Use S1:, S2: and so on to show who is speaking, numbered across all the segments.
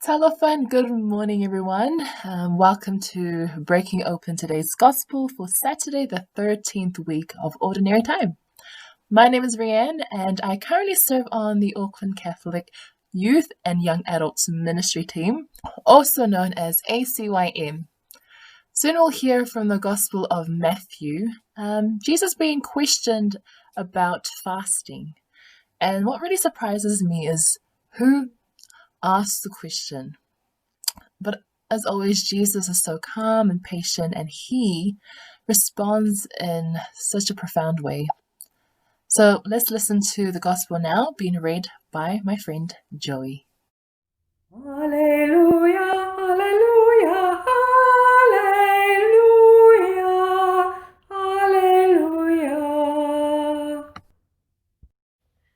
S1: Telephone, good morning, everyone. Welcome to Breaking Open Today's Gospel for Saturday, the 13th week of Ordinary Time. My name is Ryanne, and I currently serve on the Auckland Catholic Youth and Young Adults Ministry Team, also known as ACYM. Soon we'll hear from the Gospel of Matthew, Jesus being questioned about fasting. And what really surprises me is who asked the question. But as always, Jesus is so calm and patient, and he responds in such a profound way. So let's listen to the gospel now, being read by my friend Joey.
S2: Alleluia, alleluia, alleluia, alleluia.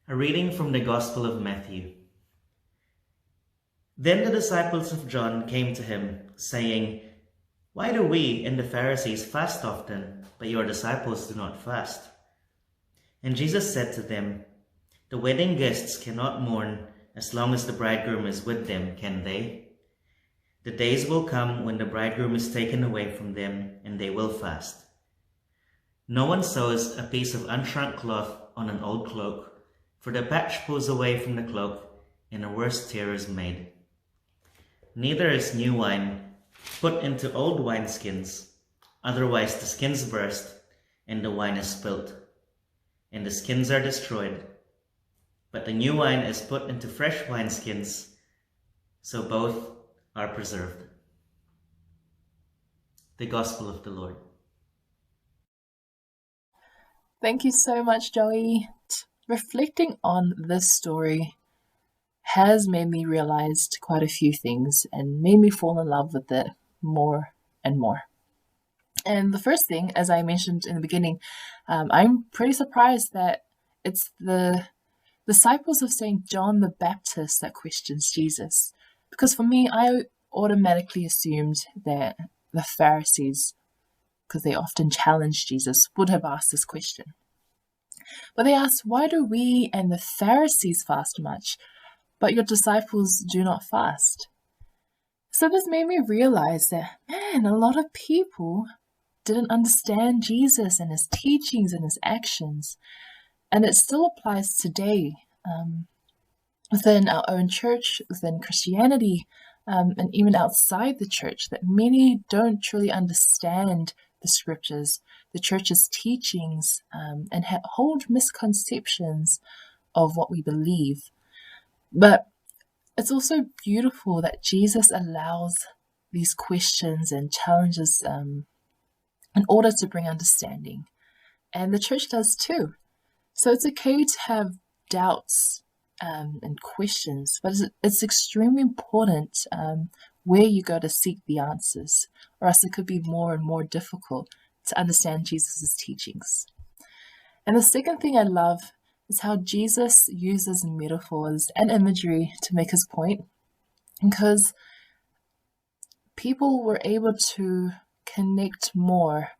S3: A reading from the Gospel of Matthew. Then the disciples of John came to him, saying, "Why do we and the Pharisees fast often, but your disciples do not fast?" And Jesus said to them, "The wedding guests cannot mourn as long as the bridegroom is with them, can they? The days will come when the bridegroom is taken away from them, and they will fast. No one sews a piece of unshrunk cloth on an old cloak, for the patch pulls away from the cloak, and a worse tear is made. Neither is new wine put into old wineskins, otherwise the skins burst, and the wine is spilt, and the skins are destroyed. But the new wine is put into fresh wineskins, so both are preserved." The Gospel of the Lord.
S1: Thank you so much, Joey. Reflecting on this story has made me realize quite a few things and made me fall in love with it more and more. And the first thing, as I mentioned in the beginning, I'm pretty surprised that it's the disciples of St. John the Baptist that questions Jesus. Because for me, I automatically assumed that the Pharisees, because they often challenged Jesus, would have asked this question. But they asked, "Why do we and the Pharisees fast much, but your disciples do not fast?" So this made me realize that, man, a lot of people didn't understand Jesus and his teachings and his actions. And it still applies today within our own church, within Christianity, and even outside the church, that many don't truly understand the scriptures, the church's teachings, and hold misconceptions of what we believe. But it's also beautiful that Jesus allows these questions and challenges in order to bring understanding. And the church does too. So it's okay to have doubts and questions, but it's extremely important where you go to seek the answers, or else it could be more and more difficult to understand Jesus' teachings. And the second thing I love is how Jesus uses metaphors and imagery to make his point, because people were able to connect more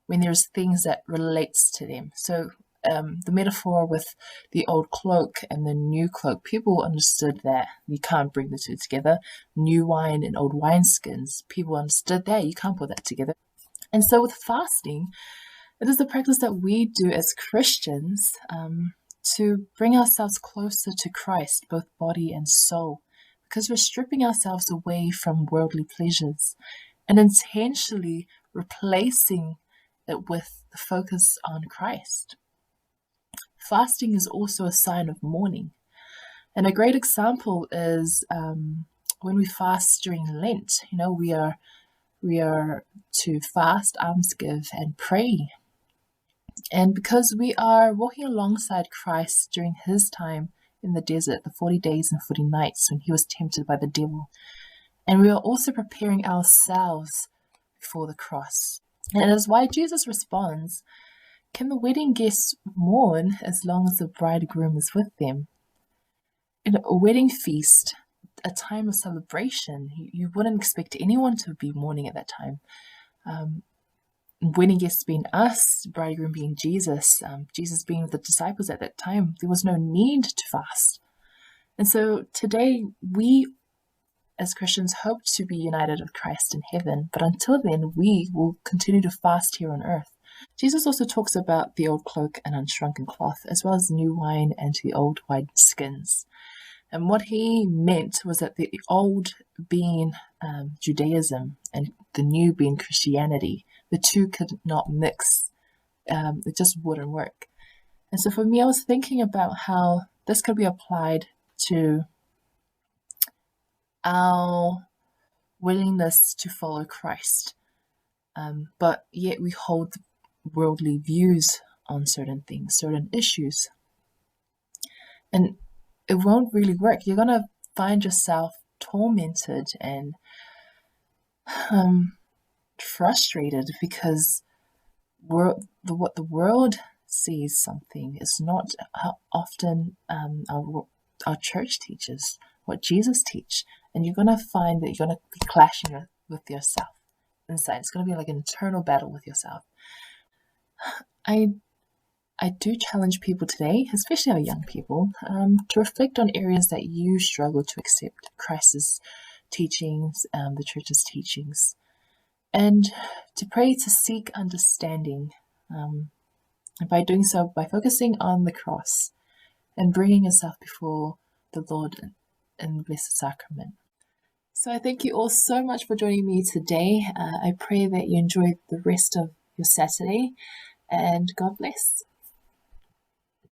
S1: when there's things that relates to them. So the metaphor with the old cloak and the new cloak, people understood that you can't bring the two together. New wine and old wineskins, people understood that you can't put that together. And so with fasting, it is the practice that we do as Christians to bring ourselves closer to Christ, both body and soul, because we're stripping ourselves away from worldly pleasures and intentionally replacing it with the focus on Christ. Fasting is also a sign of mourning. And a great example is when we fast during Lent. You know, we are to fast, almsgive, and pray. And because we are walking alongside Christ during his time in the desert, the 40 days and 40 nights when he was tempted by the devil. And we are also preparing ourselves before the cross. And it is why Jesus responds, "Can the wedding guests mourn as long as the bridegroom is with them?" In a wedding feast, a time of celebration, you wouldn't expect anyone to be mourning at that time. Wedding guests being us, bridegroom being Jesus, Jesus being with the disciples at that time, there was no need to fast. And so today we as Christians, hope to be united with Christ in heaven, but until then, we will continue to fast here on earth. Jesus also talks about the old cloak and unshrunken cloth, as well as new wine and the old wine skins. And what he meant was that the old being Judaism and the new being Christianity, the two could not mix. It just wouldn't work. And so for me, I was thinking about how this could be applied to our willingness to follow Christ, but yet we hold worldly views on certain things, certain issues. And it won't really work. You're going to find yourself tormented and frustrated because what the world sees something is not how often our church teaches, what Jesus teach. And you're going to find that you're going to be clashing with yourself inside. It's going to be like an internal battle with yourself. I do challenge people today, especially our young people, to reflect on areas that you struggle to accept Christ's teachings, the church's teachings, and to pray to seek understanding. And by doing so, by focusing on the cross and bringing yourself before the Lord in the Blessed Sacrament. So I thank you all so much for joining me today. I pray that you enjoy the rest of your Saturday, and God bless.